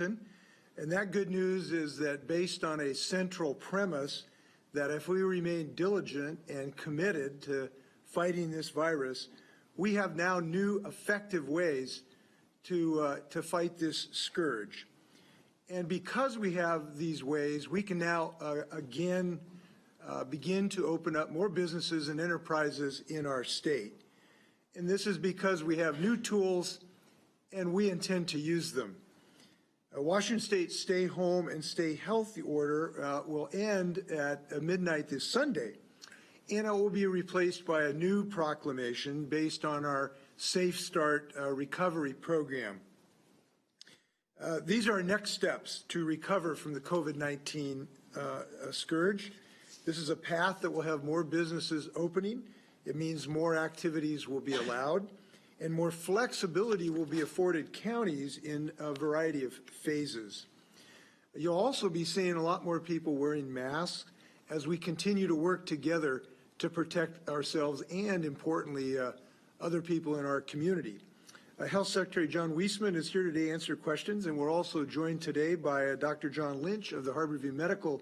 And that good news is that based on a central premise that if we remain diligent and committed to fighting this virus, we have now new effective ways to fight this scourge. And because we have these ways, we can now again begin to open up more businesses and enterprises in our state. And this is because we have new tools and we intend to use them. Washington State's Stay Home and Stay Healthy order will end at midnight this Sunday, and it will be replaced by a new proclamation based on our Safe Start recovery program. These are our next steps to recover from the COVID-19 scourge. This is a path that will have more businesses opening. It means more activities will be allowed, and more flexibility will be afforded counties in a variety of phases. You'll also be seeing a lot more people wearing masks as we continue to work together to protect ourselves and, importantly, other people in our community. Health Secretary John Weisman is here today to answer questions, and we're also joined today by Dr. John Lynch of the Harborview Medical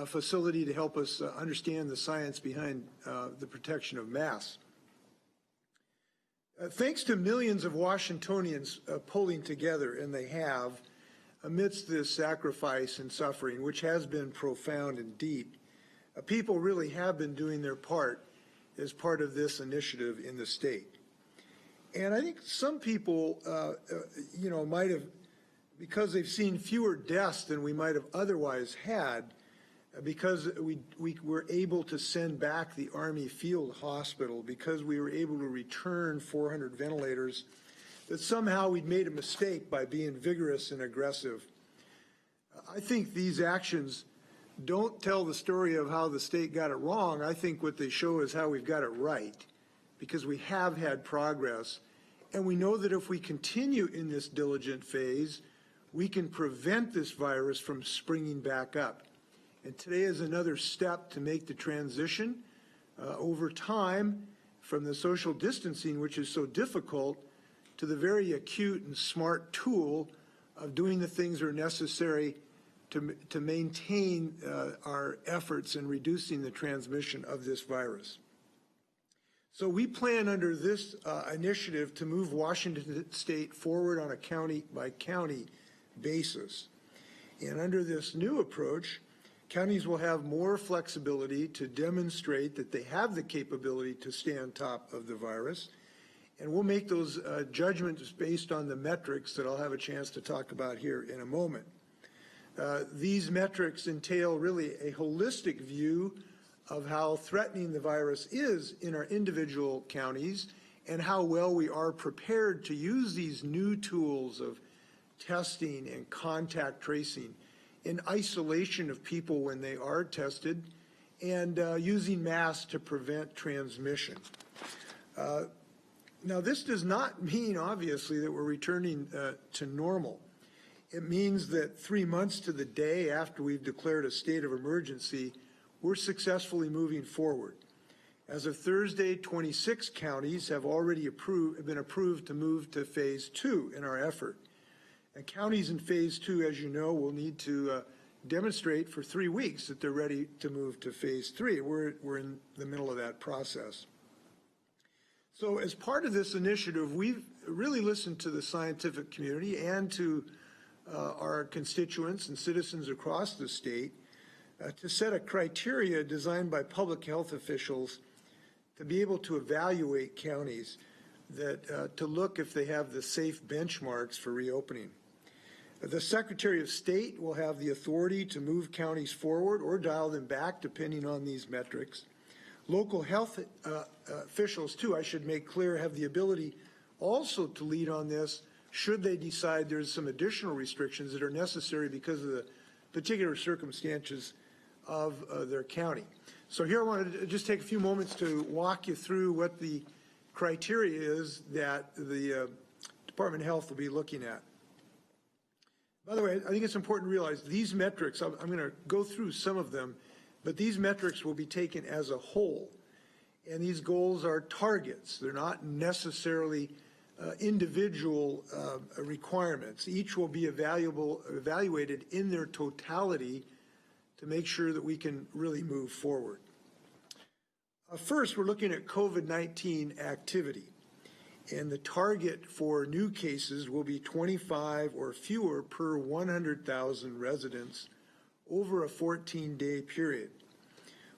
Facility to help us understand the science behind the protection of masks. Thanks to millions of Washingtonians pulling together, and they have, amidst this sacrifice and suffering, which has been profound and deep, people really have been doing their part as part of this initiative in the state. And I think some people, might have, because they've seen fewer deaths than we might have otherwise had, because we were able to send back the Army Field Hospital, because we were able to return 400 ventilators, that somehow we'd made a mistake by being vigorous and aggressive. I think these actions don't tell the story of how the state got it wrong. I think what they show is how we've got it right, because we have had progress, and we know that if we continue in this diligent phase, we can prevent this virus from springing back up. And today is another step to make the transition over time from the social distancing, which is so difficult, to the very acute and smart tool of doing the things that are necessary to maintain our efforts in reducing the transmission of this virus. So we plan under this initiative to move Washington State forward on a county-by-county basis. And under this new approach, counties will have more flexibility to demonstrate that they have the capability to stay on top of the virus. And we'll make those judgments based on the metrics that I'll have a chance to talk about here in a moment. These metrics entail really a holistic view of how threatening the virus is in our individual counties and how well we are prepared to use these new tools of testing and contact tracing in isolation of people when they are tested, and using masks to prevent transmission. Now, this does not mean, obviously, that we're returning to normal. It means that 3 months to the day after we've declared a state of emergency, we're successfully moving forward. As of Thursday, 26 counties have already been approved to move to phase 2 in our effort. And counties in phase 2, as you know, will need to demonstrate for 3 weeks that they're ready to move to phase 3. We're in the middle of that process. So as part of this initiative, we've really listened to the scientific community and to our constituents and citizens across the state to set a criteria designed by public health officials to be able to evaluate counties to look if they have the safe benchmarks for reopening. The Secretary of State will have the authority to move counties forward or dial them back depending on these metrics. Local health officials, too, I should make clear, have the ability also to lead on this should they decide there's some additional restrictions that are necessary because of the particular circumstances of their county. So here I want to just take a few moments to walk you through what the criteria is that the Department of Health will be looking at. By the way, I think it's important to realize these metrics, I'm going to go through some of them, but these metrics will be taken as a whole. And these goals are targets. They're not necessarily individual requirements. Each will be evaluated in their totality to make sure that we can really move forward. First, we're looking at COVID-19 activity, and the target for new cases will be 25 or fewer per 100,000 residents over a 14-day period.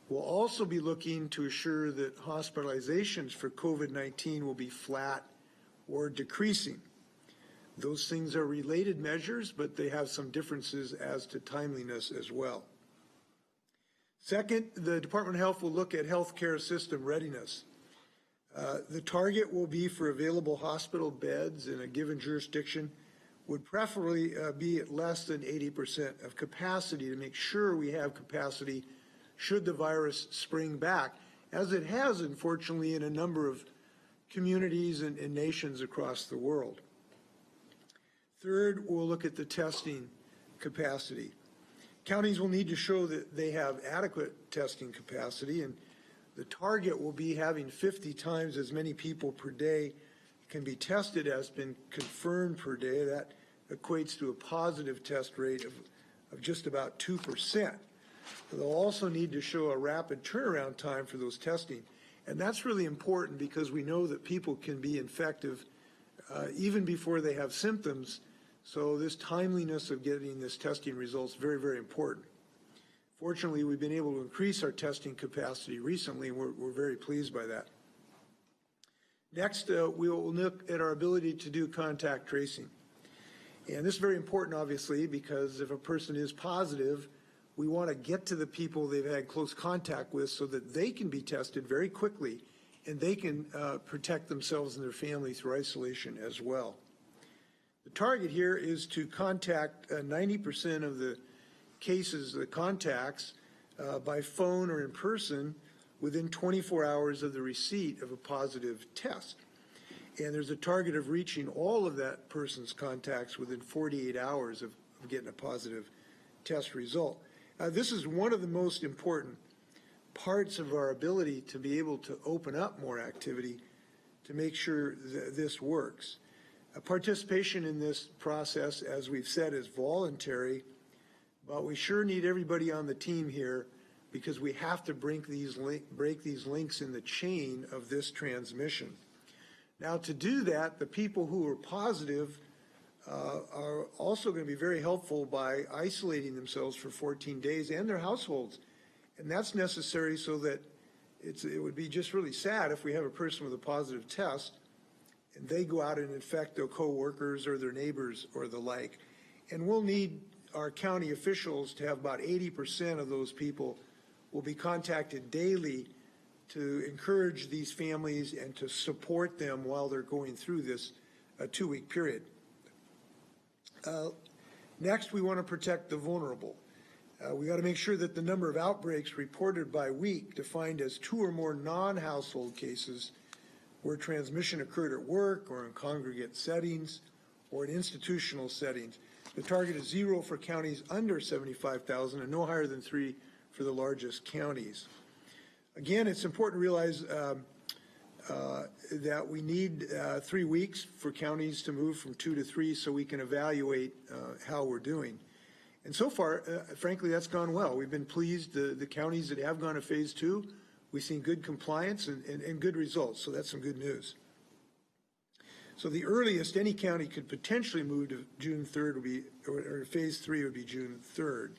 We'll also be looking to assure that hospitalizations for COVID-19 will be flat or decreasing. Those things are related measures, but they have some differences as to timeliness as well. Second, the Department of Health will look at healthcare system readiness. The target will be for available hospital beds in a given jurisdiction would preferably be at less than 80% of capacity to make sure we have capacity should the virus spring back, as it has, unfortunately, in a number of communities and nations across the world. Third, we'll look at the testing capacity. Counties will need to show that they have adequate testing capacity, and the target will be having 50 times as many people per day can be tested as been confirmed per day. That equates to a positive test rate of just about 2%. They'll also need to show a rapid turnaround time for those testing. And that's really important because we know that people can be infective even before they have symptoms. So this timeliness of getting this testing results is very, very important. Fortunately, we've been able to increase our testing capacity recently, and we're very pleased by that. Next, we will look at our ability to do contact tracing. And this is very important, obviously, because if a person is positive, we want to get to the people they've had close contact with so that they can be tested very quickly and they can protect themselves and their family through isolation as well. The target here is to contact 90% of the cases, the contacts, by phone or in person within 24 hours of the receipt of a positive test. And there's a target of reaching all of that person's contacts within 48 hours of getting a positive test result. This is one of the most important parts of our ability to be able to open up more activity to make sure that this works. Participation in this process, as we've said, is voluntary, but we sure need everybody on the team here because we have to break these links in the chain of this transmission. Now, to do that, the people who are positive are also going to be very helpful by isolating themselves for 14 days and their households. And that's necessary so that it would be just really sad if we have a person with a positive test and they go out and infect their coworkers or their neighbors or the like. And we'll need our county officials to have about 80% of those people will be contacted daily to encourage these families and to support them while they're going through this 2-week period. Next, we want to protect the vulnerable. We got to make sure that the number of outbreaks reported by week, defined as 2 or more non-household cases where transmission occurred at work or in congregate settings or in institutional settings. The target is 0 for counties under 75,000 and no higher than 3 for the largest counties. Again, it's important to realize that we need 3 weeks for counties to move from 2 to 3 so we can evaluate how we're doing. And so far, frankly, that's gone well. We've been pleased. The counties that have gone to phase 2, we've seen good compliance and good results, so that's some good news. So the earliest any county could potentially move to June 3rd would be, or phase 3 would be June 3rd.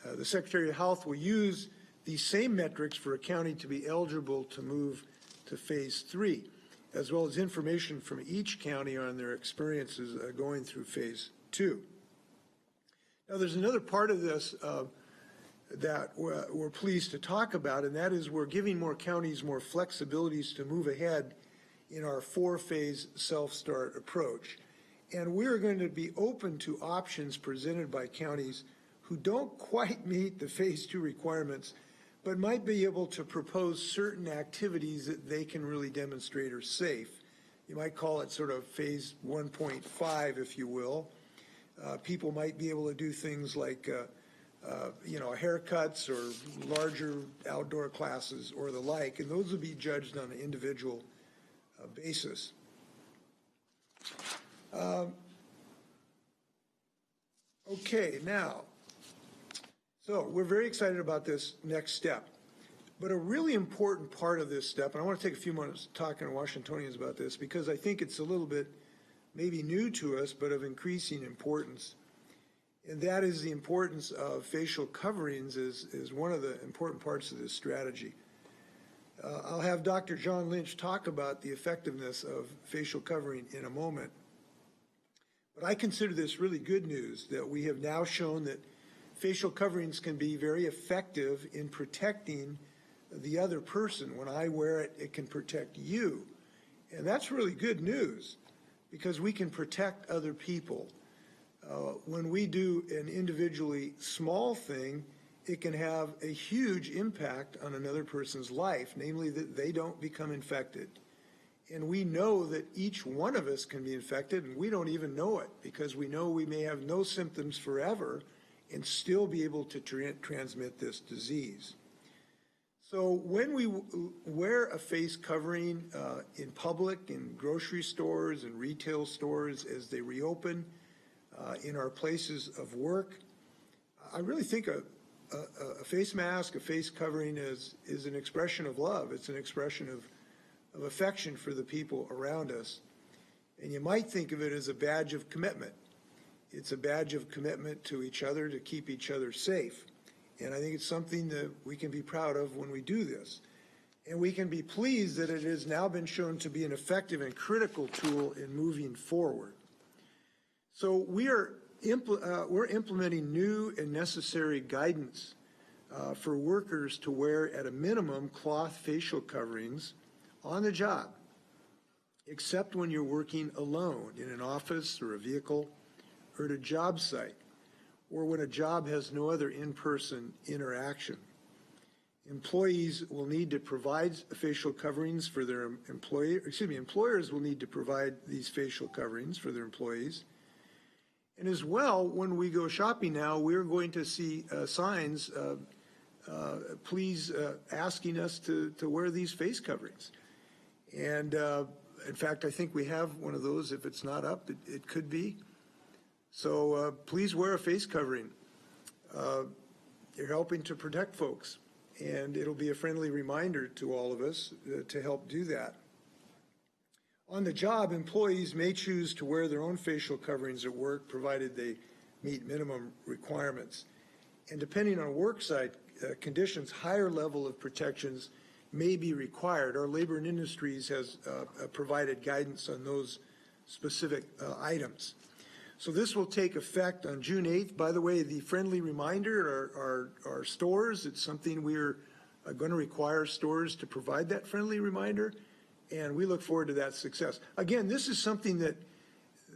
The Secretary of Health will use these same metrics for a county to be eligible to move to phase 3, as well as information from each county on their experiences going through phase 2. Now, there's another part of this that we're pleased to talk about, and that is we're giving more counties more flexibilities to move ahead in our 4-phase self-start approach. And we're going to be open to options presented by counties who don't quite meet the phase 2 requirements, but might be able to propose certain activities that they can really demonstrate are safe. You might call it sort of phase 1.5, if you will. People might be able to do things like, haircuts or larger outdoor classes or the like, and those would be judged on an individual basis. Okay, now, so we're very excited about this next step. But a really important part of this step, and I want to take a few minutes talking to Washingtonians about this because I think it's a little bit maybe new to us, but of increasing importance. And that is the importance of facial coverings is one of the important parts of this strategy. I'll have Dr. John Lynch talk about the effectiveness of facial covering in a moment. But I consider this really good news that we have now shown that facial coverings can be very effective in protecting the other person. When I wear it, it can protect you. And that's really good news because we can protect other people. When we do an individually small thing, it can have a huge impact on another person's life, namely that they don't become infected. And we know that each one of us can be infected, and we don't even know it because we know we may have no symptoms forever and still be able to transmit this disease. So when we wear a face covering in public, in grocery stores and retail stores as they reopen, in our places of work, I really think a face mask, a face covering is an expression of love. It's an expression of affection for the people around us. And you might think of it as a badge of commitment. It's a badge of commitment to each other to keep each other safe. And I think it's something that we can be proud of when we do this. And we can be pleased that it has now been shown to be an effective and critical tool in moving forward. So we're implementing new and necessary guidance for workers to wear at a minimum cloth facial coverings on the job, except when you're working alone in an office or a vehicle or at a job site, or when a job has no other in-person interaction. Employees will need to provide facial coverings for their employers will need to provide these facial coverings for their employees. And as well, when we go shopping now, we're going to see signs, please asking us to wear these face coverings. And in fact, I think we have one of those. If it's not up, it could be. So please wear a face covering. You're helping to protect folks, and it'll be a friendly reminder to all of us to help do that. On the job, employees may choose to wear their own facial coverings at work, provided they meet minimum requirements. And depending on worksite conditions, higher level of protections may be required. Our Labor and Industries has provided guidance on those specific items. So this will take effect on June 8th. By the way, the friendly reminder are stores. It's something we're going to require stores to provide that friendly reminder, and we look forward to that success. Again, this is something that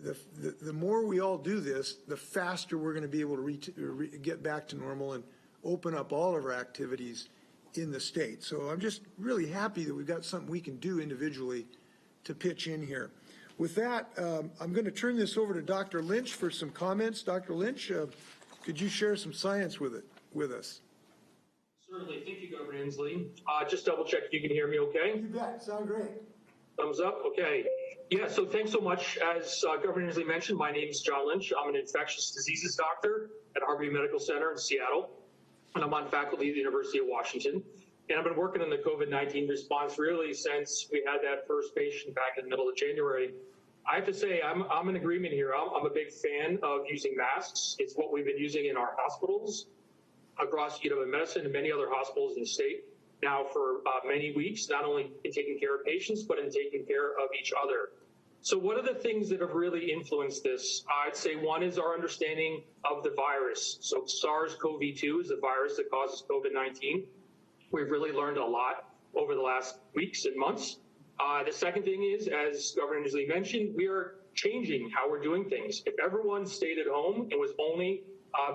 the more we all do this, the faster we're going to be able to get back to normal and open up all of our activities in the state. So I'm just really happy that we've got something we can do individually to pitch in here. With that, I'm going to turn this over to Dr. Lynch for some comments. Dr. Lynch, could you share some science with us? Certainly. Thank you, Governor Inslee. Just double check if you can hear me okay. You bet. Sound great. Thumbs up. Okay. Yeah, so thanks so much. As Governor Inslee mentioned, my name is John Lynch. I'm an infectious diseases doctor at Harvey Medical Center in Seattle, and I'm on faculty at the University of Washington. And I've been working in the COVID-19 response really since we had that first patient back in the middle of January. I have to say, I'm in agreement here. I'm a big fan of using masks. It's what we've been using in our hospitals across UW Medicine and many other hospitals in the state now for many weeks, not only in taking care of patients, but in taking care of each other. So what are the things that have really influenced this? I'd say one is our understanding of the virus. So SARS-CoV-2 is the virus that causes COVID-19. We've really learned a lot over the last weeks and months. The second thing is, as Governor Inslee mentioned, we are changing how we're doing things. If everyone stayed at home and was only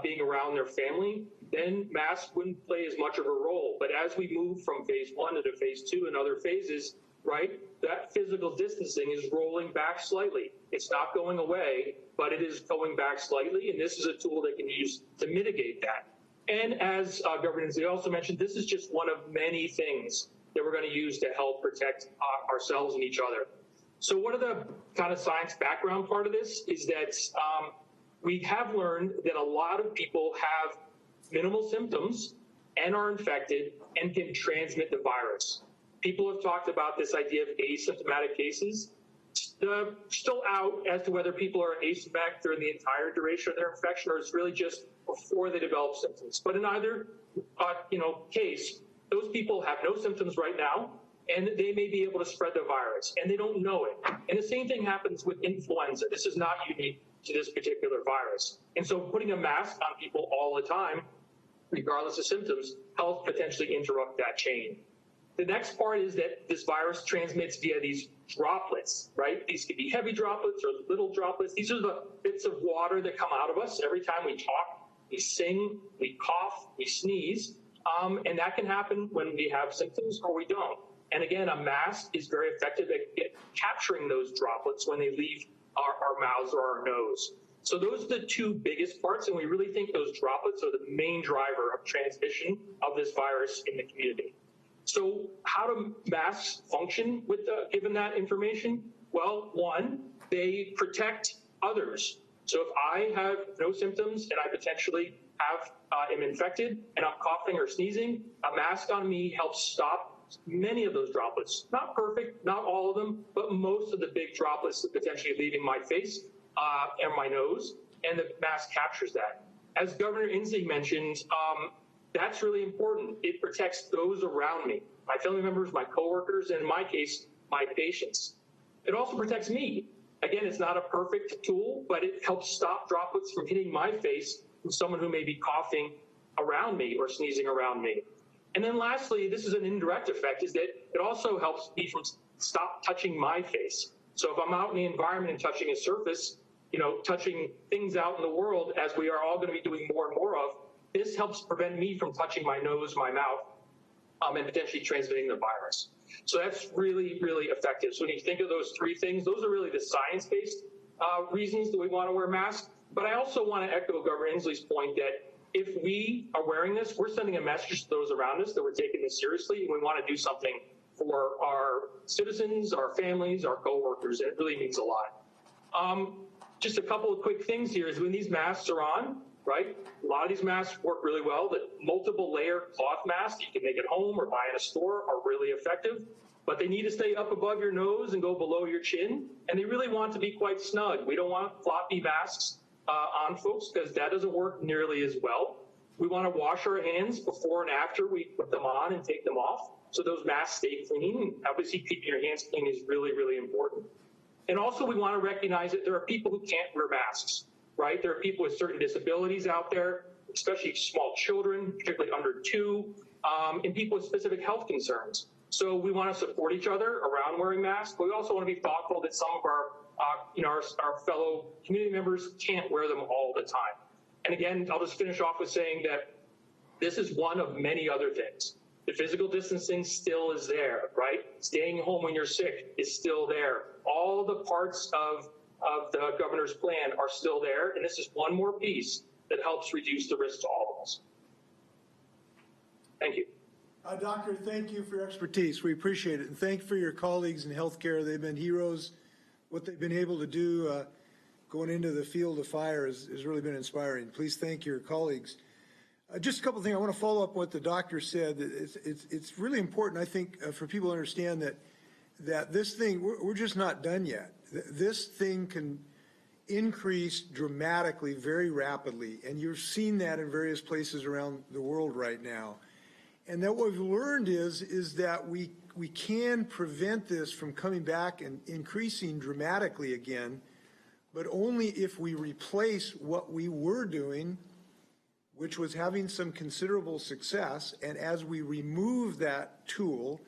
being around their family, then masks wouldn't play as much of a role. But as we move from phase 1 into phase 2 and other phases, right, that physical distancing is rolling back slightly. It's not going away, but it is going back slightly, and this is a tool they can use to mitigate that. And as Governor Inslee also mentioned, this is just one of many things that we're going to use to help protect ourselves and each other. So one of the kind of science background part of this is that we have learned that a lot of people have minimal symptoms and are infected and can transmit the virus. People have talked about this idea of asymptomatic cases. Still out as to whether people are asymptomatic during the entire duration of their infection, or it's really just before they develop symptoms. But in either case, those people have no symptoms right now, and they may be able to spread the virus, and they don't know it. And the same thing happens with influenza. This is not unique to this particular virus. And so putting a mask on people all the time, regardless of symptoms, helps potentially interrupt that chain. The next part is that this virus transmits via these droplets, right? These could be heavy droplets or little droplets. These are the bits of water that come out of us every time we talk, we sing, we cough, we sneeze. And that can happen when we have symptoms or we don't. And again, a mask is very effective at capturing those droplets when they leave our mouths or our nose. So those are the two biggest parts, and we really think those droplets are the main driver of transmission of this virus in the community. So how do masks function with given that information? Well, one, they protect others. So if I have no symptoms and I potentially am infected and I'm coughing or sneezing, a mask on me helps stop many of those droplets. Not perfect, not all of them, but most of the big droplets potentially leaving my face and my nose, and the mask captures that. As Governor Inslee mentioned, that's really important. It protects those around me, my family members, my coworkers, and in my case, my patients. It also protects me. Again, it's not a perfect tool, but it helps stop droplets from hitting my face from someone who may be coughing around me or sneezing around me. And then lastly, this is an indirect effect, is that it also helps me from stop touching my face. So if I'm out in the environment and touching a surface, touching things out in the world, as we are all going to be doing more and more of, this helps prevent me from touching my nose, my mouth, and potentially transmitting the virus. So that's really, really effective. So when you think of those three things, those are really the science-based reasons that we want to wear masks. But I also want to echo Governor Inslee's point that if we are wearing this, we're sending a message to those around us that we're taking this seriously, and we want to do something for our citizens, our families, our coworkers, and it really means a lot. Just a couple of quick things here is when these masks are on, right? A lot of these masks work really well. The multiple layer cloth masks you can make at home or buy in a store are really effective, but they need to stay up above your nose and go below your chin, and they really want to be quite snug. We don't want floppy masks on folks because that doesn't work nearly as well. We want to wash our hands before and after we put them on and take them off, so those masks stay clean. Obviously, keeping your hands clean is really, really important. And also, we want to recognize that there are people who can't wear masks, right? There are people with certain disabilities out there, especially small children, particularly under 2, and people with specific health concerns. So we want to support each other around wearing masks, but we also want to be thoughtful that some of our fellow community members can't wear them all the time. And again, I'll just finish off with saying that this is one of many other things. The physical distancing still is there, right? Staying home when you're sick is still there. All the parts of the governor's plan are still there, and this is one more piece that helps reduce the risk to all of us. Thank you. Doctor, thank you for your expertise. We appreciate it. And thank you for your colleagues in healthcare. They've been heroes. What they've been able to do going into the field of fire has really been inspiring. Please thank your colleagues. Just a couple of things. I want to follow up on what the doctor said. It's really important, I think, for people to understand that this thing, we're just not done yet. This thing can increase dramatically, very rapidly, and you're seeing that in various places around the world right now. And that what we've learned is that we can prevent this from coming back and increasing dramatically again, but only if we replace what we were doing, which was having some considerable success, and as we remove that tool,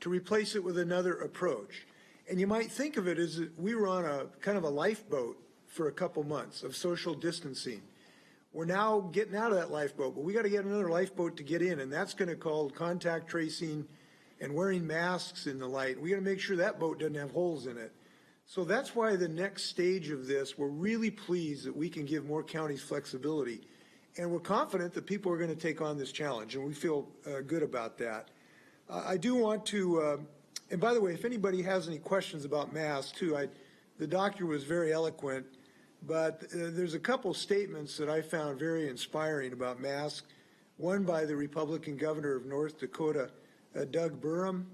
to replace it with another approach. And you might think of it as we were on a kind of a lifeboat for a couple months of social distancing. We're now getting out of that lifeboat, but we got to get another lifeboat to get in, and that's going to call contact tracing and wearing masks and the like. We got to make sure that boat doesn't have holes in it. So that's why the next stage of this, we're really pleased that we can give more counties flexibility. And we're confident that people are going to take on this challenge, and we feel good about that. I do want to And by the way, if anybody has any questions about masks too, the doctor was very eloquent, but there's a couple statements that I found very inspiring about masks. One by the Republican governor of North Dakota, Doug Burgum.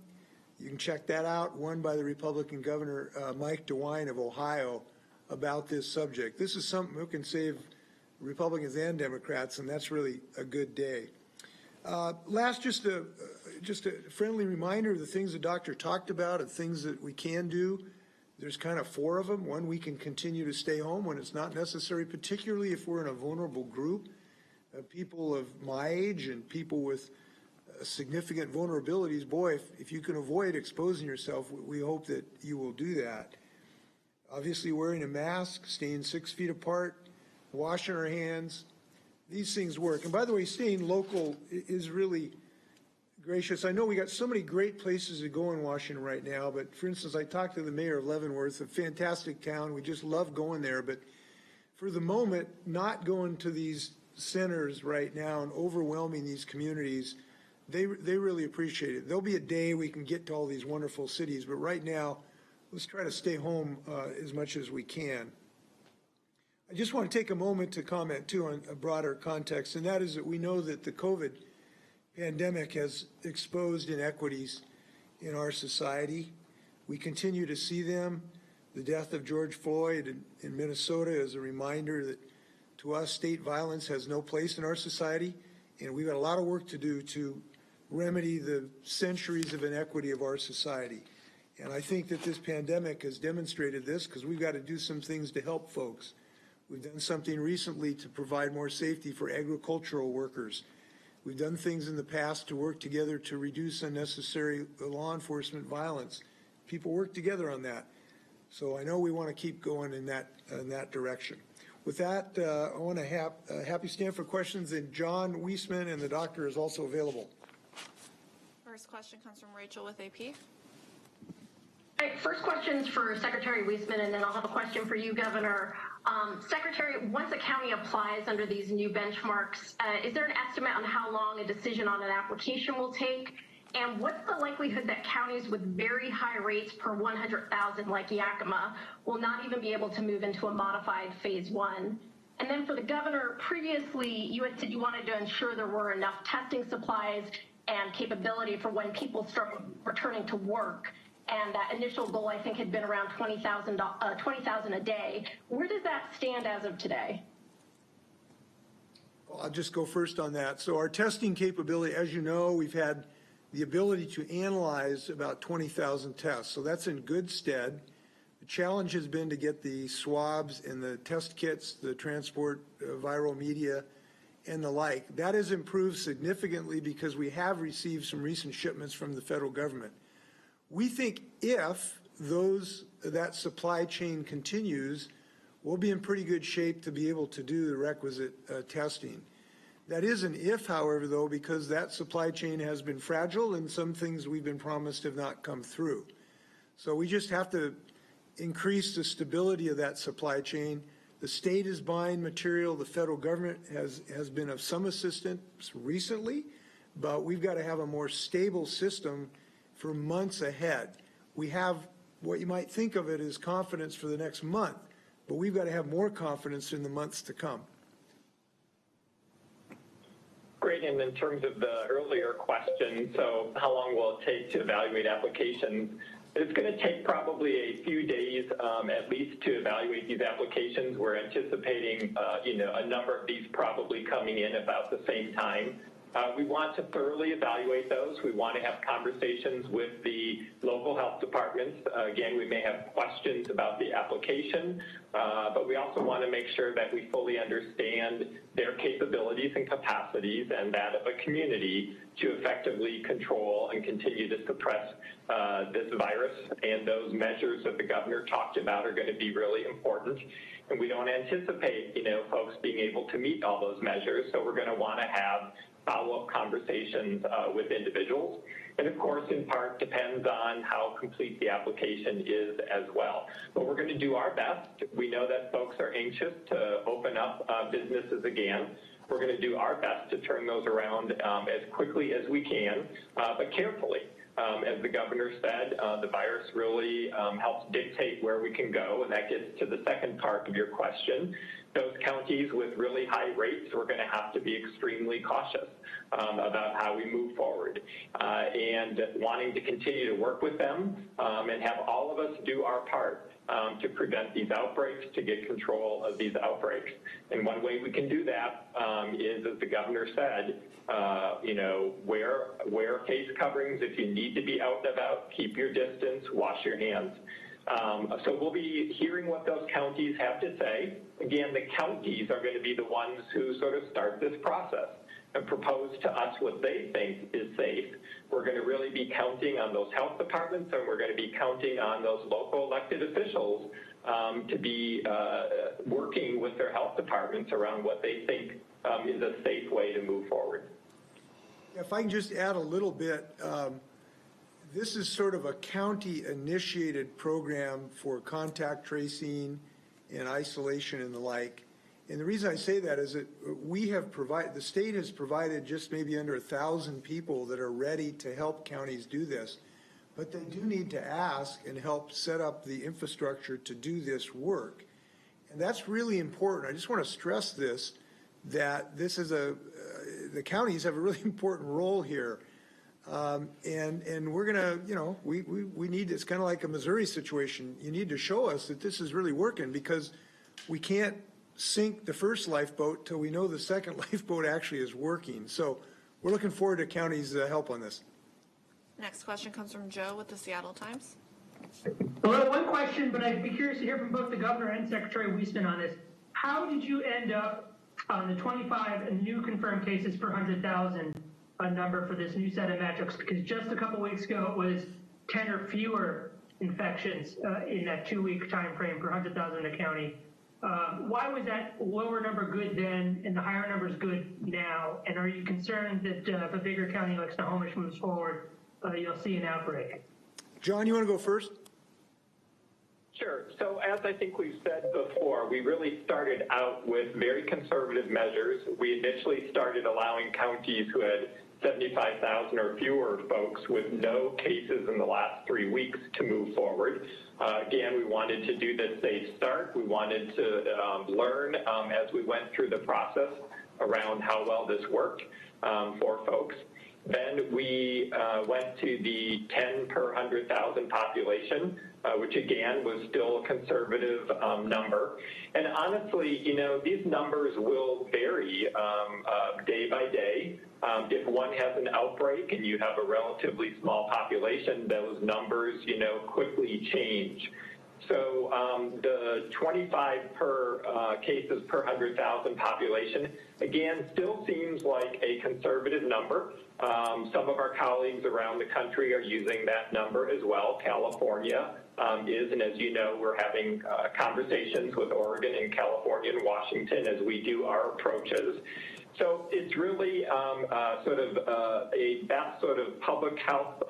You can check that out. One by the Republican governor, Mike DeWine of Ohio, about this subject. This is something that can save Republicans and Democrats, and that's really a good day. Last, just a friendly reminder of the things the doctor talked about and things that we can do. There's kind of 4 of them. One, we can continue to stay home when it's not necessary, particularly if we're in a vulnerable group. People of my age and people with significant vulnerabilities, boy, if you can avoid exposing yourself, we hope that you will do that. Obviously wearing a mask, staying 6 feet apart, washing our hands, these things work. And by the way, staying local is really gracious. I know we got so many great places to go in Washington right now, but for instance, I talked to the mayor of Leavenworth, a fantastic town. We just love going there, but for the moment, not going to these centers right now and overwhelming these communities, they really appreciate it. There'll be a day we can get to all these wonderful cities, but right now, let's try to stay home as much as we can. I just want to take a moment to comment too on a broader context, and that is that we know that the COVID pandemic has exposed inequities in our society. We continue to see them. The death of George Floyd in Minnesota is a reminder that to us, state violence has no place in our society, and we've got a lot of work to do to remedy the centuries of inequity of our society. And I think that this pandemic has demonstrated this because we've got to do some things to help folks. We've done something recently to provide more safety for agricultural workers. We've done things in the past to work together to reduce unnecessary law enforcement violence. People work together on that. So I know we want to keep going in that direction. With that, I want to happy stand for questions, and John Weisman and the doctor is also available. First question comes from Rachel with AP. All right, first question's for Secretary Weisman, and then I'll have a question for you, Governor. Secretary, once a county applies under these new benchmarks, is there an estimate on how long a decision on an application will take? And what's the likelihood that counties with very high rates per 100,000 like Yakima will not even be able to move into a modified phase 1? And then for the governor, previously you had said you wanted to ensure there were enough testing supplies and capability for when people start returning to work. And that initial goal, I think, had been around 20,000 a day. Where does that stand as of today? Well, I'll just go first on that. So our testing capability, as you know, we've had the ability to analyze about 20,000 tests. So that's in good stead. The challenge has been to get the swabs and the test kits, the transport, viral media, and the like. That has improved significantly because we have received some recent shipments from the federal government. We think if that supply chain continues, we'll be in pretty good shape to be able to do the requisite testing. That is an if, however, though, because that supply chain has been fragile and some things we've been promised have not come through. So we just have to increase the stability of that supply chain. The state is buying material. The federal government has been of some assistance recently, but we've got to have a more stable system for months ahead. We have what you might think of it as confidence for the next month, but we've got to have more confidence in the months to come. Great, and in terms of the earlier question, so how long will it take to evaluate applications? It's going to take probably a few days at least to evaluate these applications. We're anticipating a number of these probably coming in about the same time. We want to thoroughly evaluate those. We want to have conversations with the local health departments. Again, we may have questions about the application, but we also want to make sure that we fully understand their capabilities and capacities and that of a community to effectively control and continue to suppress this virus. And those measures that the governor talked about are going to be really important. And we don't anticipate, folks being able to meet all those measures. So we're going to want to have follow-up conversations with individuals. And of course, in part, depends on how complete the application is as well. But we're going to do our best. We know that folks are anxious to open up businesses again. We're going to do our best to turn those around as quickly as we can, but carefully. As the governor said, the virus really helps dictate where we can go, and that gets to the second part of your question. Those counties with really high rates, we're going to have to be extremely cautious about how we move forward, and wanting to continue to work with them and have all of us do our part to prevent these outbreaks, to get control of these outbreaks. And one way we can do that is, as the governor said, wear face coverings. If you need to be out and about, keep your distance, wash your hands. So we'll be hearing what those counties have to say. Again, the counties are going to be the ones who sort of start this process and propose to us what they think is safe. We're going to really be counting on those health departments, and we're going to be counting on those local elected officials to be working with their health departments around what they think is a safe way to move forward. If I can just add a little bit, this is sort of a county-initiated program for contact tracing and isolation and the like. And the reason I say that is that the state has provided just maybe under 1,000 people that are ready to help counties do this. But they do need to ask and help set up the infrastructure to do this work. And that's really important. I just want to stress this, that this is the counties have a really important role here. And we're going to, we need, it's kind of like a Missouri situation. You need to show us that this is really working, because we can't sink the first lifeboat till we know the second lifeboat actually is working. So we're looking forward to counties' help on this. Next question comes from Joe with the Seattle Times. Hello, one question, but I'd be curious to hear from both the governor and Secretary Weissman on this. How did you end up on the 25 new confirmed cases per 100,000 number for this new set of metrics? Because just a couple weeks ago it was 10 or fewer infections in that 2-week time frame per 100,000 in a county. Why was that lower number good then and the higher number is good now? And are you concerned that if a bigger county like Snohomish moves forward, you'll see an outbreak? John, you want to go first? Sure. So as I think we've said before, we really started out with very conservative measures. We initially started allowing counties who had 75,000 or fewer folks with no cases in the last 3 weeks to move forward. Again, we wanted to do this safe start. We wanted to learn as we went through the process around how well this worked for folks. Then we went to the 10 per 100,000 population, which again was still a conservative number. And honestly, these numbers will vary day by day. If one has an outbreak and you have a relatively small population, those numbers, quickly change. So the 25 cases per 100,000 population, again, still seems like a conservative number. Some of our colleagues around the country are using that number as well. California is, and as you know, we're having conversations with Oregon and California and Washington as we do our approaches. So it's really a best sort of public health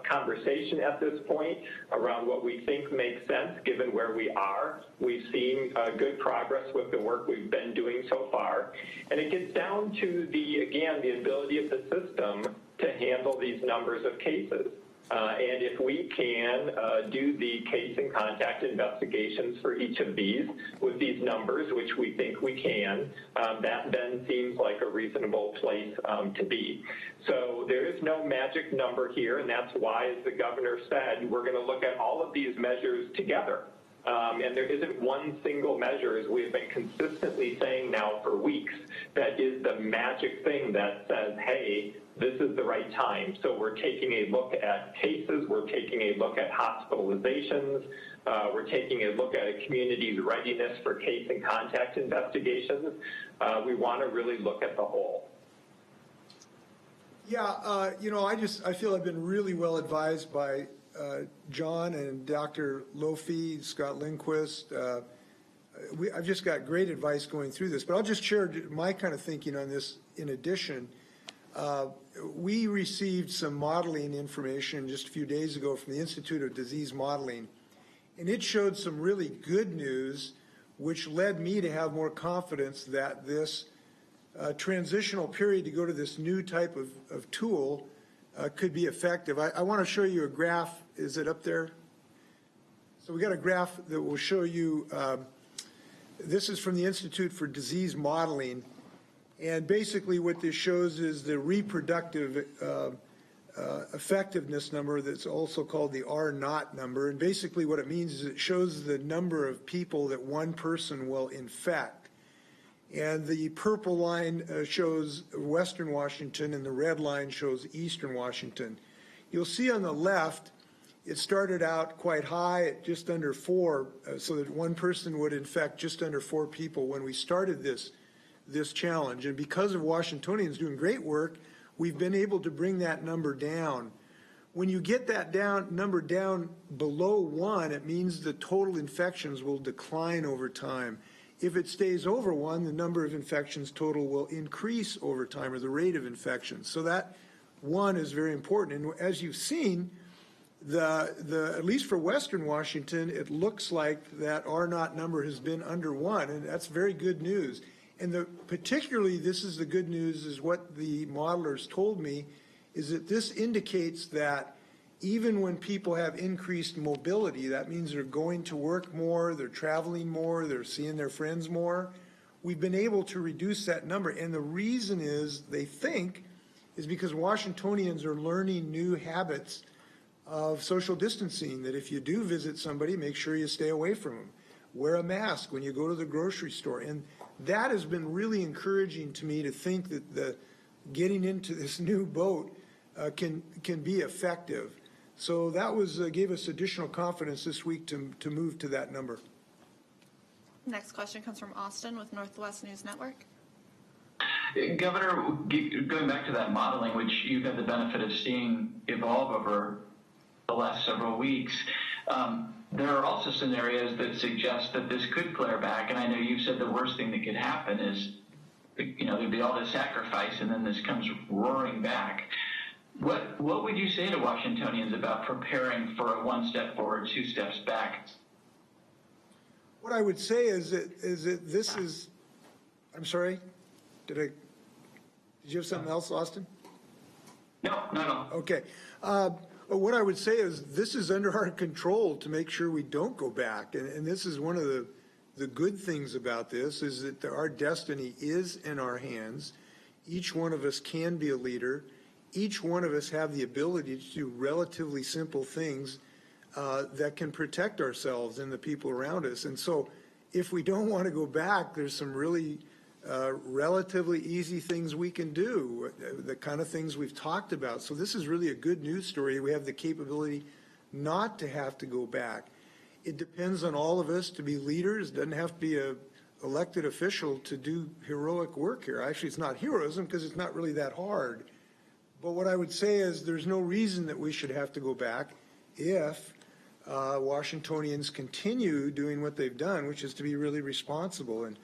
conversation at this point around what we think makes sense given where we are. We've seen good progress with the work we've been doing so far. And it gets down to, the ability of the system to handle these numbers of cases. And if we can do the case and contact investigations for each of these with these numbers, which we think we can, that then seems like a reasonable place to be. So there is no magic number here, and that's why, as the governor said, we're going to look at all of these measures together. And there isn't one single measure, as we've been consistently saying now for weeks, that is the magic thing that says, hey, this is the right time. So we're taking a look at cases, we're taking a look at hospitalizations, we're taking a look at a community's readiness for case and contact investigations. We want to really look at the whole. Yeah, I feel I've been really well advised by John and Dr. Lofi, Scott Lindquist. I've just got great advice going through this, but I'll just share my kind of thinking on this in addition. We received some modeling information just a few days ago from the Institute of Disease Modeling, and it showed some really good news, which led me to have more confidence that this transitional period to go to this new type of tool could be effective. I want to show you a graph. Is it up there? So we got a graph that will show you, this is from the Institute for Disease Modeling, and basically what this shows is the reproductive effectiveness number that's also called the R0 number, and basically what it means is it shows the number of people that one person will infect. And the purple line shows Western Washington and the red line shows Eastern Washington. You'll see on the left, it started out quite high at just under 4, so that one person would infect just under 4 people when we started this challenge. And because of Washingtonians doing great work, we've been able to bring that number down. When you get that number down below 1, it means the total infections will decline over time. If it stays over 1, the number of infections total will increase over time, or the rate of infections. So that 1 is very important. And as you've seen, at least for Western Washington, it looks like that R0 number has been under 1, and that's very good news. And particularly, this is the good news, is what the modelers told me, is that this indicates that even when people have increased mobility, that means they're going to work more, they're traveling more, they're seeing their friends more, we've been able to reduce that number. And the reason is, they think, is because Washingtonians are learning new habits of social distancing, that if you do visit somebody, make sure you stay away from them. Wear a mask when you go to the grocery store. And that has been really encouraging to me, to think that getting into this new boat can be effective. So that gave us additional confidence this week to move to that number. Next question comes from Austin with Northwest News Network. Governor, going back to that modeling, which you've had the benefit of seeing evolve over the last several weeks, there are also scenarios that suggest that this could flare back. And I know you've said the worst thing that could happen is, there'd be all this sacrifice and then this comes roaring back. What would you say to Washingtonians about preparing for a 1 step forward, 2 steps back? What I would say is that this is, I'm sorry, did you have something else, Austin? No. Okay. What I would say is this is under our control to make sure we don't go back. And this is one of the good things about this, is that our destiny is in our hands. Each one of us can be a leader. Each one of us have the ability to do relatively simple things that can protect ourselves and the people around us. And so if we don't want to go back, there's some really relatively easy things we can do, the kind of things we've talked about. So this is really a good news story. We have the capability not to have to go back. It depends on all of us to be leaders. It doesn't have to be an elected official to do heroic work here. Actually, it's not heroism because it's not really that hard. But what I would say is there's no reason that we should have to go back if Washingtonians continue doing what they've done, which is to be really responsible and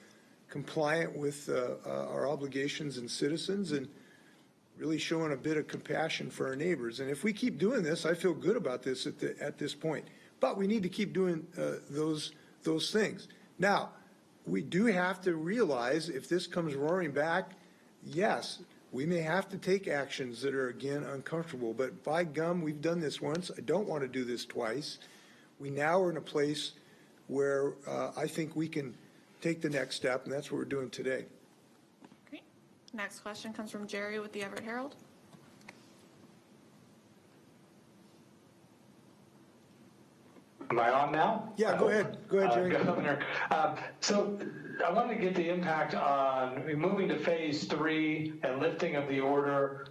compliant with our obligations and citizens, and really showing a bit of compassion for our neighbors. And if we keep doing this, I feel good about this at this point. But we need to keep doing those things. Now, we do have to realize if this comes roaring back, yes, we may have to take actions that are, again, uncomfortable. But by gum, we've done this once. I don't want to do this twice. We now are in a place where I think we can take the next step, and that's what we're doing today. Great. Next question comes from Jerry with the Everett Herald. Am I on now? Yeah, go ahead. Go ahead, Jerry. Governor, so I want to get the impact on moving to phase 3 and lifting of the order,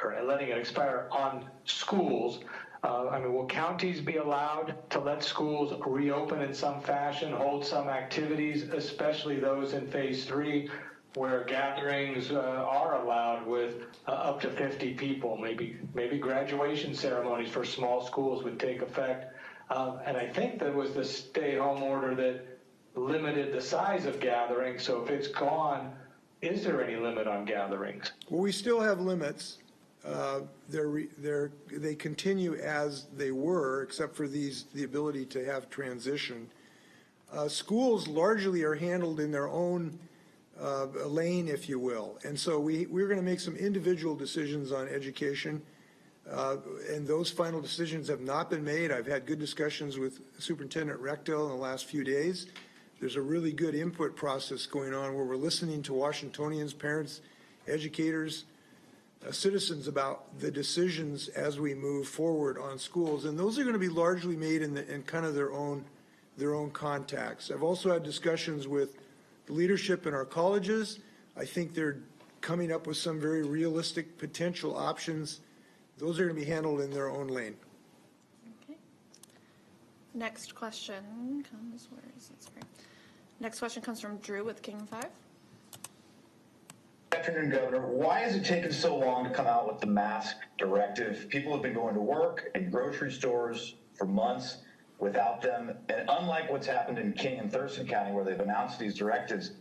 or letting it expire on schools. Will counties be allowed to let schools reopen in some fashion, hold some activities, especially those in phase 3, where gatherings are allowed with up to 50 people? Maybe graduation ceremonies for small schools would take effect. And I think there was the stay-home order that limited the size of gatherings. So if it's gone, is there any limit on gatherings? Well, we still have limits. They continue as they were, except for the ability to have transition. Schools largely are handled in their own lane, if you will. And so we're going to make some individual decisions on education. And those final decisions have not been made. I've had good discussions with Superintendent Rechtel in the last few days. There's a really good input process going on where we're listening to Washingtonians, parents, educators, citizens about the decisions as we move forward on schools. And those are going to be largely made in kind of their own contacts. I've also had discussions with the leadership in our colleges. I think they're coming up with some very realistic potential options. Those are going to be handled in their own lane. Okay. Next question comes, where is it? Sorry. Next question comes from Drew with King 5. Good afternoon, Governor. Why has it taken so long to come out with the mask directive? People have been going to work and grocery stores for months without them. And unlike what's happened in King and Thurston County, where they've announced these directives,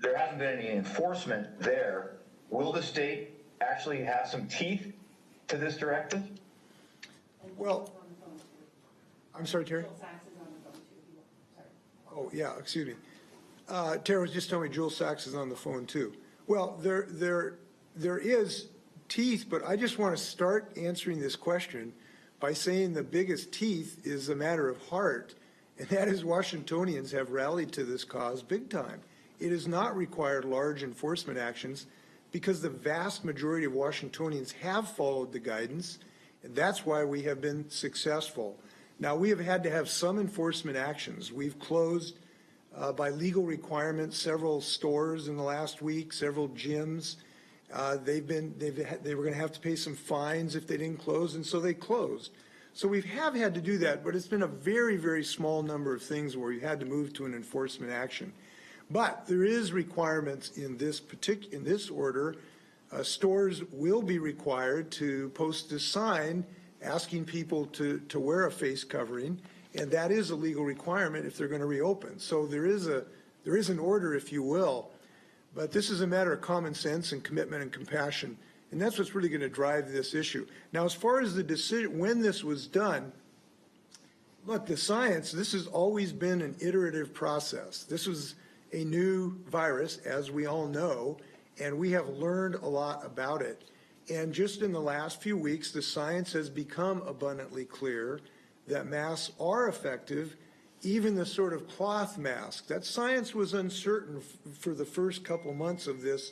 there hasn't been any enforcement there. Will the state actually have some teeth to this directive? Well, I'm sorry, Terry? Oh, yeah, excuse me. Tara was just telling me Joel Sachs is on the phone too. Well, there is teeth, but I just want to start answering this question by saying the biggest teeth is a matter of heart, and that is Washingtonians have rallied to this cause big time. It has not required large enforcement actions because the vast majority of Washingtonians have followed the guidance, and that's why we have been successful. Now, we have had to have some enforcement actions. We've closed by legal requirements several stores in the last week, several gyms. They were going to have to pay some fines if they didn't close, and so they closed. So we have had to do that, but it's been a very, very small number of things where we had to move to an enforcement action. But there is requirements in this order. Stores will be required to post a sign asking people to wear a face covering, and that is a legal requirement if they're going to reopen. So there is an order, if you will, but this is a matter of common sense and commitment and compassion, and that's what's really going to drive this issue. Now, as far as the decision, when this was done, look, the science, this has always been an iterative process. This was a new virus, as we all know, and we have learned a lot about it. And just in the last few weeks, the science has become abundantly clear that masks are effective, even the sort of cloth mask. That science was uncertain for the first couple months of this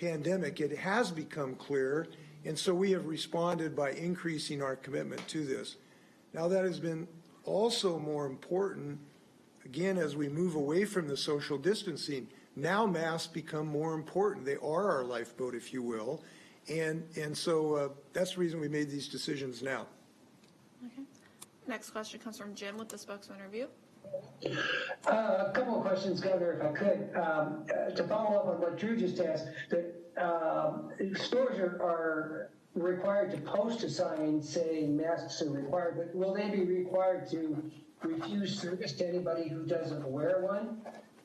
pandemic. It has become clear, and so we have responded by increasing our commitment to this. Now, that has been also more important, again, as we move away from the social distancing. Now masks become more important. They are our lifeboat, if you will. And so that's the reason we made these decisions now. Okay. Next question comes from Jim with the spokesman review. A couple of questions, Governor, if I could. To follow up on what Drew just asked, that stores are required to post a sign saying masks are required, but will they be required to refuse service to anybody who doesn't wear one?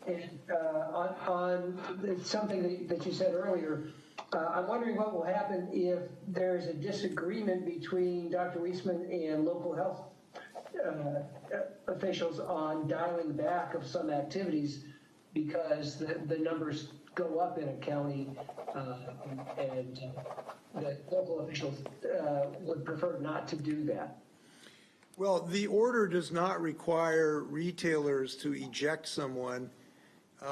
And on something that you said earlier, I'm wondering what will happen if there's a disagreement between Dr. Weissman and local health officials on dialing back of some activities because the numbers go up in a county and the local officials would prefer not to do that. Well, the order does not require retailers to eject someone,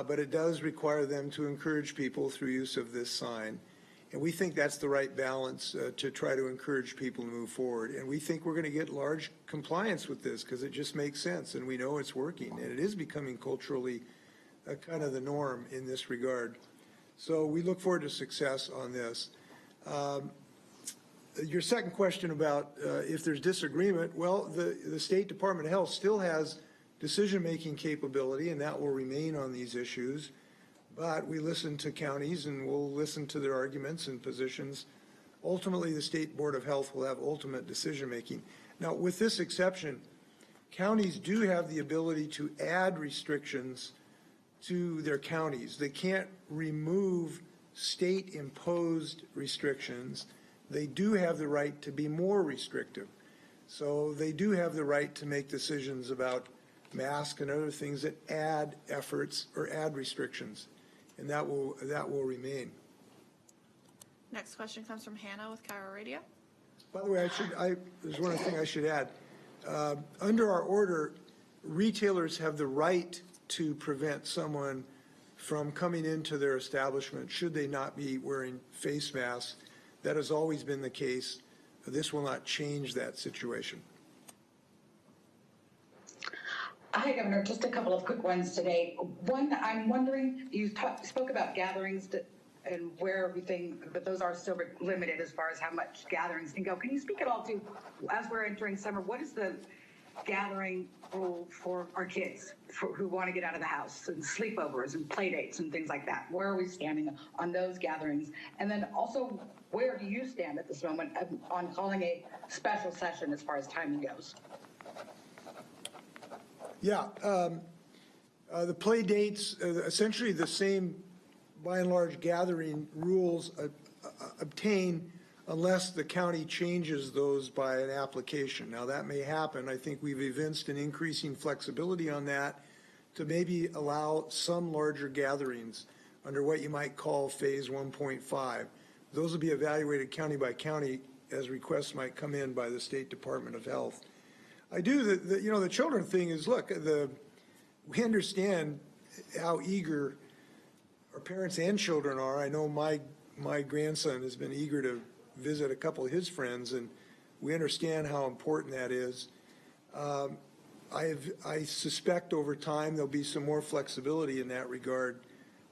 but it does require them to encourage people through use of this sign. And we think that's the right balance to try to encourage people to move forward. And we think we're going to get large compliance with this because it just makes sense and we know it's working. And it is becoming culturally kind of the norm in this regard. So we look forward to success on this. Your second question about if there's disagreement, well, the State Department of Health still has decision-making capability, and that will remain on these issues. But we listen to counties, and we'll listen to their arguments and positions. Ultimately, the State Board of Health will have ultimate decision-making. Now, with this exception, counties do have the ability to add restrictions to their counties. They can't remove state-imposed restrictions. They do have the right to be more restrictive. So they do have the right to make decisions about masks and other things that add efforts or add restrictions, and that will remain. Next question comes from Hannah with Cairo Radio. By the way, there's one other thing I should add. Under our order, retailers have the right to prevent someone from coming into their establishment should they not be wearing face masks. That has always been the case. This will not change that situation. Hi, Governor. Just a couple of quick ones today. One, I'm wondering, you spoke about gatherings and where everything, but those are still limited as far as how much gatherings can go. Can you speak at all to, as we're entering summer, what is the gathering rule for our kids who want to get out of the house, and sleepovers and play dates and things like that? Where are we standing on those gatherings? And then also, where do you stand at this moment on calling a special session as far as timing goes? Yeah, the play dates, essentially the same, by and large, gathering rules obtain unless the county changes those by an application. Now, that may happen. I think we've evinced an increasing flexibility on that to maybe allow some larger gatherings under what you might call phase 1.5. Those will be evaluated county by county as requests might come in by the State Department of Health. I do, the children thing is, look, we understand how eager our parents and children are. I know my grandson has been eager to visit a couple of his friends, and we understand how important that is. I suspect over time there'll be some more flexibility in that regard.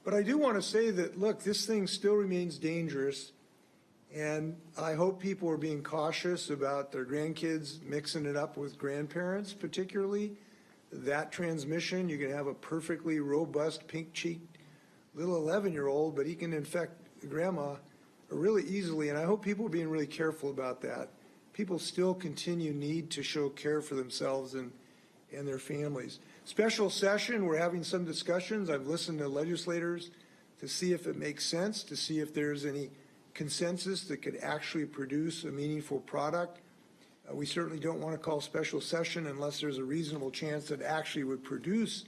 But I do want to say that, look, this thing still remains dangerous, and I hope people are being cautious about their grandkids mixing it up with grandparents, particularly. That transmission, you can have a perfectly robust, pink-cheeked little 11-year-old, but he can infect grandma really easily, and I hope people are being really careful about that. People still need to show care for themselves and their families. Special session, we're having some discussions. I've listened to legislators to see if it makes sense, to see if there's any consensus that could actually produce a meaningful product. We certainly don't want to call special session unless there's a reasonable chance that actually would produce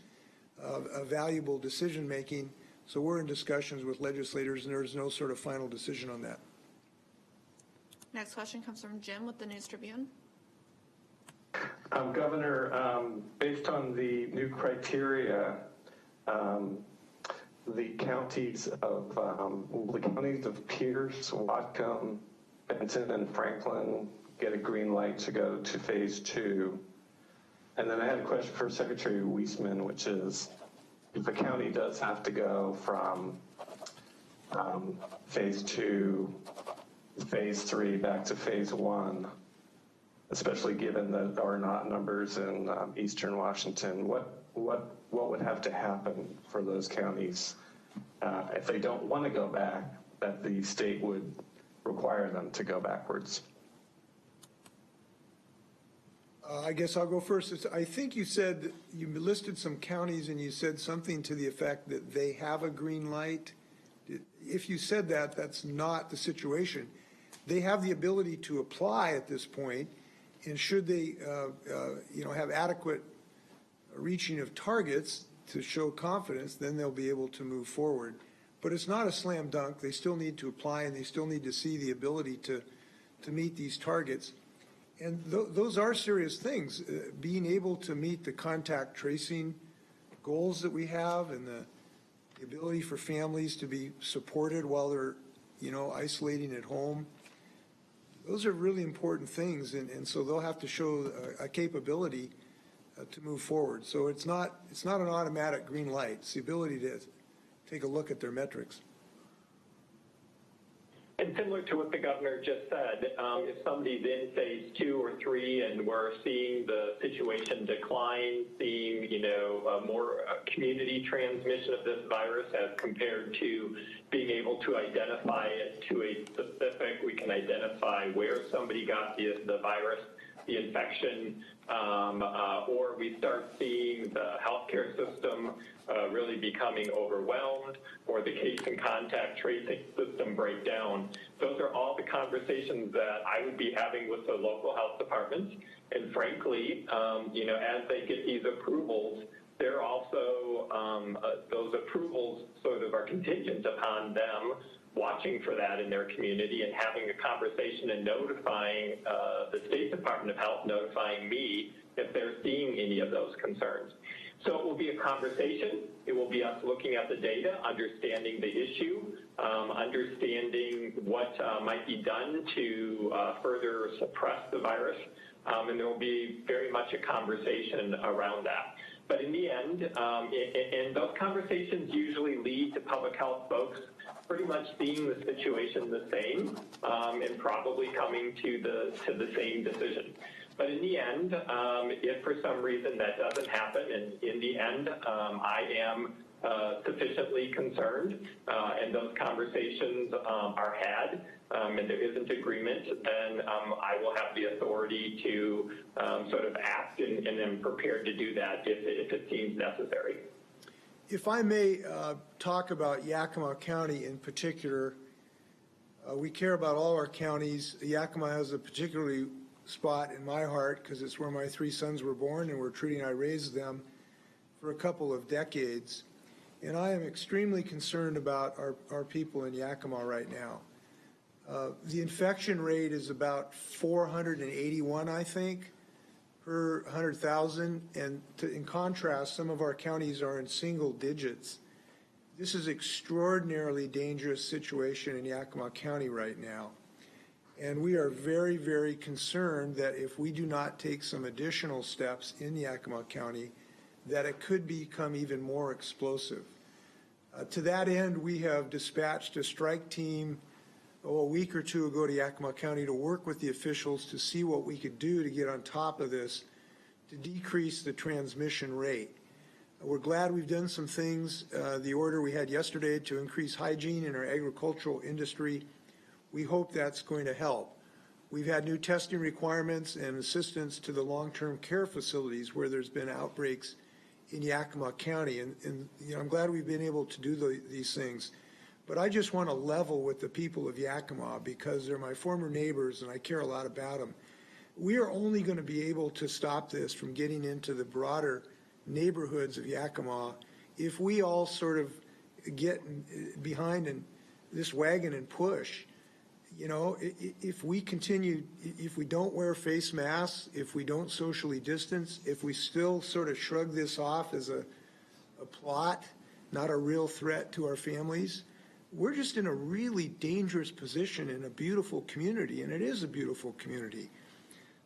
a valuable decision-making. So we're in discussions with legislators, and there's no sort of final decision on that. Next question comes from Jim with the News Tribune. Governor, based on the new criteria, the counties of Pierce, Whatcom, Benton, and Franklin get a green light to go to phase 2. And then I had a question for Secretary Weisman, which is, if the county does have to go from phase 2, phase 3 back to phase 1, especially given that there are not numbers in eastern Washington, what would have to happen for those counties if they don't want to go back, that the state would require them to go backwards? I guess I'll go first. I think you said, you listed some counties and you said something to the effect that they have a green light. If you said that, that's not the situation. They have the ability to apply at this point, and should they have adequate reaching of targets to show confidence, then they'll be able to move forward. But it's not a slam dunk. They still need to apply, and they still need to see the ability to meet these targets. And those are serious things. Being able to meet the contact tracing goals that we have, and the ability for families to be supported while they're, isolating at home. Those are really important things, and so they'll have to show a capability to move forward. So it's not an automatic green light. It's the ability to take a look at their metrics. And similar to what the governor just said, if somebody's in phase 2 or 3 and we're seeing the situation decline, seeing more community transmission of this virus as compared to being able to identify it to a specific, we can identify where somebody got the virus, the infection, or we start seeing the healthcare system really becoming overwhelmed, or the case and contact tracing system break down. Those are all the conversations that I would be having with the local health departments. And frankly, as they get these approvals, they're also, those approvals sort of are contingent upon them watching for that in their community and having a conversation and notifying the State Department of Health, notifying me if they're seeing any of those concerns. So it will be a conversation. It will be us looking at the data, understanding the issue, understanding what might be done to further suppress the virus, and there will be very much a conversation around that. But in the end, and those conversations usually lead to public health folks pretty much seeing the situation the same and probably coming to the same decision. But in the end, if for some reason that doesn't happen, and in the end, I am sufficiently concerned, and those conversations are had, and there isn't agreement, then I will have the authority to sort of act and am prepared to do that if it seems necessary. If I may talk about Yakima County in particular, we care about all our counties. Yakima has a particularly spot in my heart because it's where my 3 sons were born and I raised them for a couple of decades. And I am extremely concerned about our people in Yakima right now. The infection rate is about 481, I think, per 100,000. And in contrast, some of our counties are in single digits. This is an extraordinarily dangerous situation in Yakima County right now. And we are very, very concerned that if we do not take some additional steps in Yakima County, that it could become even more explosive. To that end, we have dispatched a strike team a week or two ago to Yakima County to work with the officials to see what we could do to get on top of this to decrease the transmission rate. We're glad we've done some things. The order we had yesterday to increase hygiene in our agricultural industry, we hope that's going to help. We've had new testing requirements and assistance to the long-term care facilities where there's been outbreaks in Yakima County, and you know, I'm glad we've been able to do these things. But I just want to level with the people of Yakima because they're my former neighbors and I care a lot about them. We are only going to be able to stop this from getting into the broader neighborhoods of Yakima if we all sort of get behind in this wagon and push. You know, if we continue, if we don't wear face masks, if we don't socially distance, if we still sort of shrug this off as a plot, not a real threat to our families, we're just in a really dangerous position in a beautiful community, and it is a beautiful community.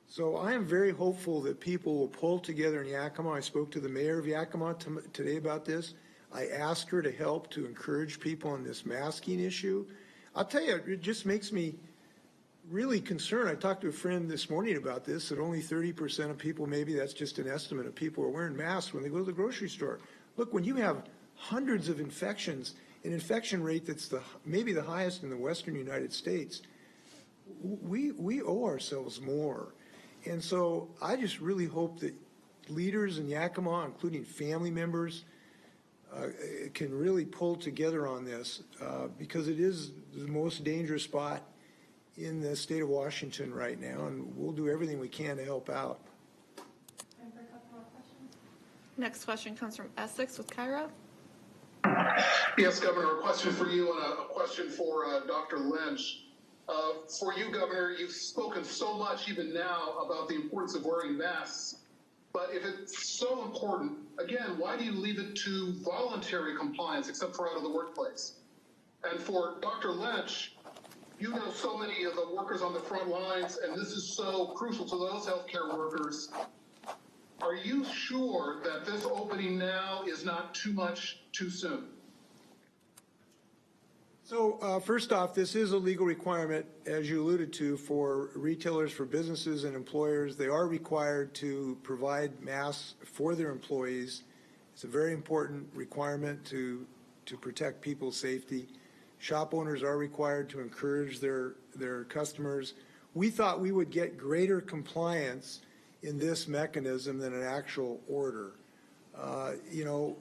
So I am very hopeful that people will pull together in Yakima. I spoke to the mayor of Yakima today about this. I asked her to help to encourage people on this masking issue. I'll tell you, it just makes me really concerned. I talked to a friend this morning about this, that only 30% of people, maybe that's just an estimate of people, are wearing masks when they go to the grocery store. Look, when you have hundreds of infections, an infection rate that's maybe the highest in the Western United States, we owe ourselves more. And so I just really hope that leaders in Yakima, including family members, can really pull together on this because it is the most dangerous spot in the state of Washington right now, and we'll do everything we can to help out. Time for a couple more questions. Next question comes from Essex with Cairo. Yes, Governor, a question for you and a question for Dr. Lynch. For you, Governor, you've spoken so much even now about the importance of wearing masks. But if it's so important, again, why do you leave it to voluntary compliance except for out of the workplace? And for Dr. Lynch, you know so many of the workers on the front lines, and this is so crucial to those healthcare workers. Are you sure that this opening now is not too much too soon? So first off, this is a legal requirement, as you alluded to, for retailers, for businesses and employers. They are required to provide masks for their employees. It's a very important requirement to protect people's safety. Shop owners are required to encourage their customers. We thought we would get greater compliance in this mechanism than an actual order. You know,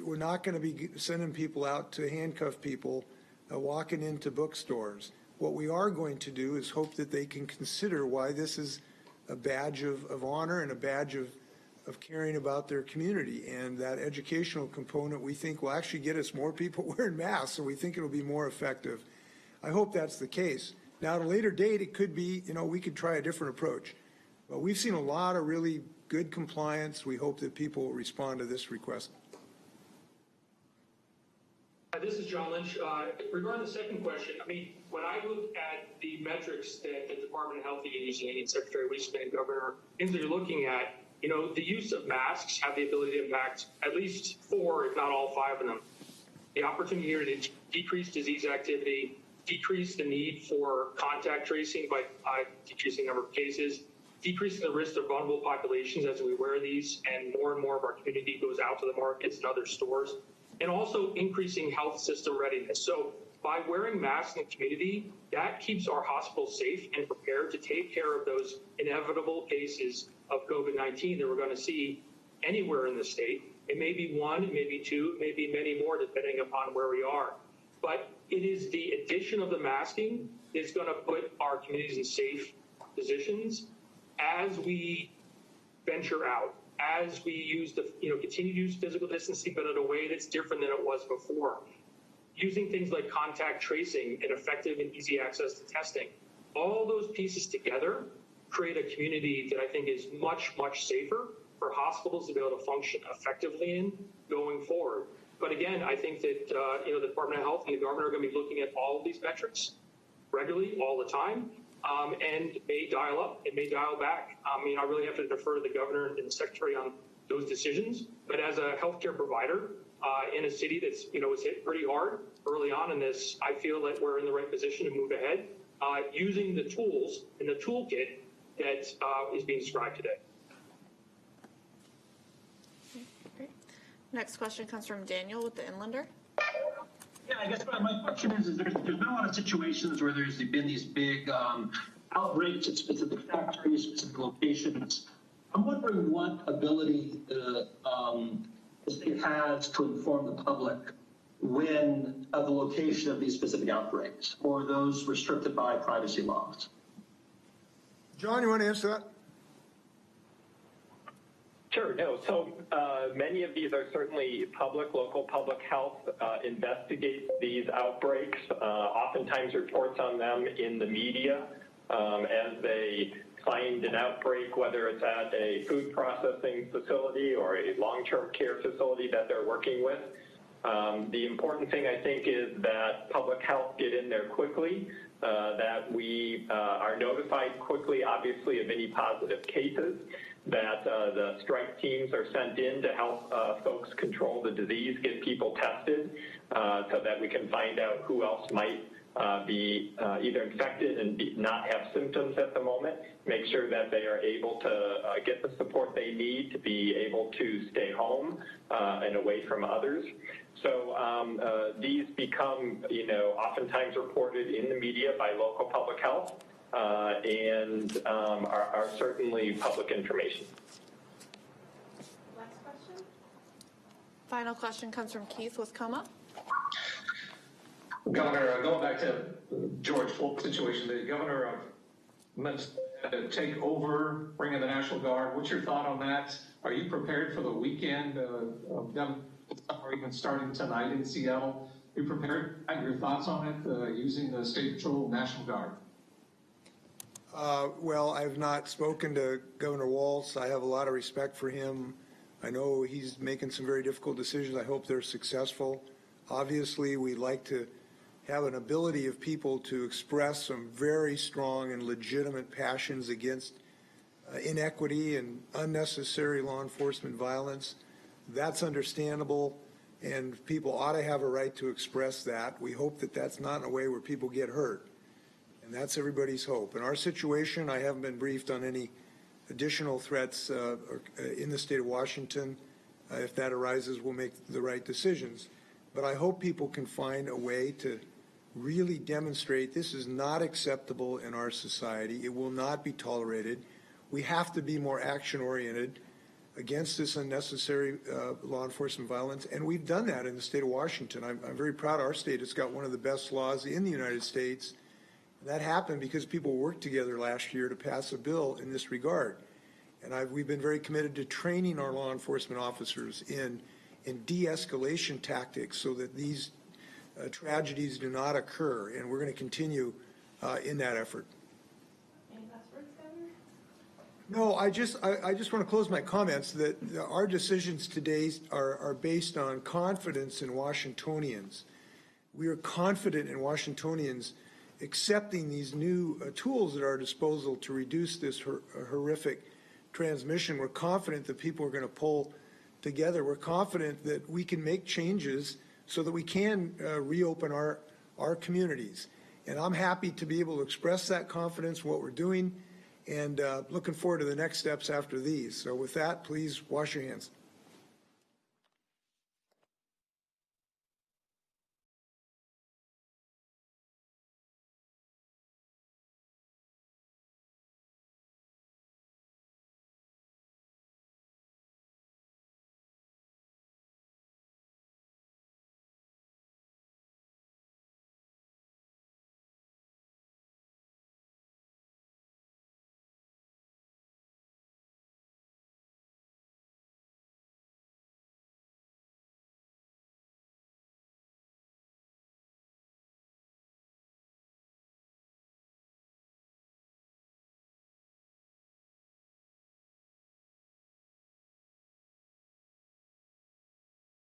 we're not going to be sending people out to handcuff people walking into bookstores. What we are going to do is hope that they can consider why this is a badge of honor and a badge of caring about their community. And that educational component, we think, will actually get us more people wearing masks, so we think it'll be more effective. I hope that's the case. Now, at a later date, it could be, we could try a different approach. But we've seen a lot of really good compliance. We hope that people will respond to this request. This is John Lynch. Regarding the second question, when I look at the metrics that the Department of Health is using, and Secretary Wiesman and Governor Inslee are looking at, the use of masks have the ability to impact at least 4, if not all 5 of them. The opportunity here to decrease disease activity, decrease the need for contact tracing by decreasing the number of cases, decreasing the risk of vulnerable populations as we wear these, and more of our community goes out to the markets and other stores, and also increasing health system readiness. So by wearing masks in the community, that keeps our hospitals safe and prepared to take care of those inevitable cases of COVID-19 that we're going to see anywhere in the state. It may be 1, it may be 2, it may be many more depending upon where we are. But it is the addition of the masking that's going to put our communities in safe positions as we venture out, as we use continue to use physical distancing, but in a way that's different than it was before. Using things like contact tracing and effective and easy access to testing. All those pieces together create a community that I think is much, much safer for hospitals to be able to function effectively in going forward. But again, I think that the Department of Health and the governor are going to be looking at all of these metrics regularly, all the time, and may dial up and may dial back. I really have to defer to the governor and the secretary on those decisions. But as a healthcare provider in a city that's was hit pretty hard early on in this, I feel that we're in the right position to move ahead using the tools and the toolkit that is being described today. Great. Next question comes from Daniel with the Inlander. Yeah, I guess my question is there's been a lot of situations where there's been these big outbreaks at specific factories, specific locations. I'm wondering what ability the state has to inform the public when of the location of these specific outbreaks, or those restricted by privacy laws. John, you want to answer that? Sure, no. So many of these are certainly local public health investigates these outbreaks, oftentimes reports on them in the media as they find an outbreak, whether it's at a food processing facility or a long-term care facility that they're working with. The important thing, I think, is that public health get in there quickly, that we are notified quickly, obviously, of any positive cases, that the strike teams are sent in to help folks control the disease, get people tested, so that we can find out who else might be either infected and not have symptoms at the moment, make sure that they are able to get the support they need to be able to stay home and away from others. So these become, oftentimes reported in the media by local public health and are certainly public information. Last question. Final question comes from Keith with Coma. Governor, going back to George Floyd's situation, the governor meant to take over, bring in the National Guard. What's your thought on that? Are you prepared for the weekend of them, or even starting tonight in Seattle? Are you prepared? Your thoughts on it, using the State Patrol National Guard? Well, I've not spoken to Governor Walz. I have a lot of respect for him. I know he's making some very difficult decisions. I hope they're successful. Obviously, we'd like to have an ability of people to express some very strong and legitimate passions against inequity and unnecessary law enforcement violence. That's understandable, and people ought to have a right to express that. We hope that that's not in a way where people get hurt, and that's everybody's hope. In our situation, I haven't been briefed on any additional threats in the state of Washington. If that arises, we'll make the right decisions. But I hope people can find a way to really demonstrate this is not acceptable in our society. It will not be tolerated. We have to be more action-oriented against this unnecessary law enforcement violence, and we've done that in the state of Washington. I'm very proud our state has got one of the best laws in the United States. That happened because people worked together last year to pass a bill in this regard. And we've been very committed to training our law enforcement officers in de-escalation tactics so that these tragedies do not occur, and we're going to continue in that effort. No, I just want to close my comments that our decisions today are based on confidence in Washingtonians. We are confident in Washingtonians accepting these new tools at our disposal to reduce this horrific transmission. We're confident that people are going to pull together. We're confident that we can make changes so that we can reopen our communities. And I'm happy to be able to express that confidence in what we're doing, and looking forward to the next steps after these. So with that, please wash your hands.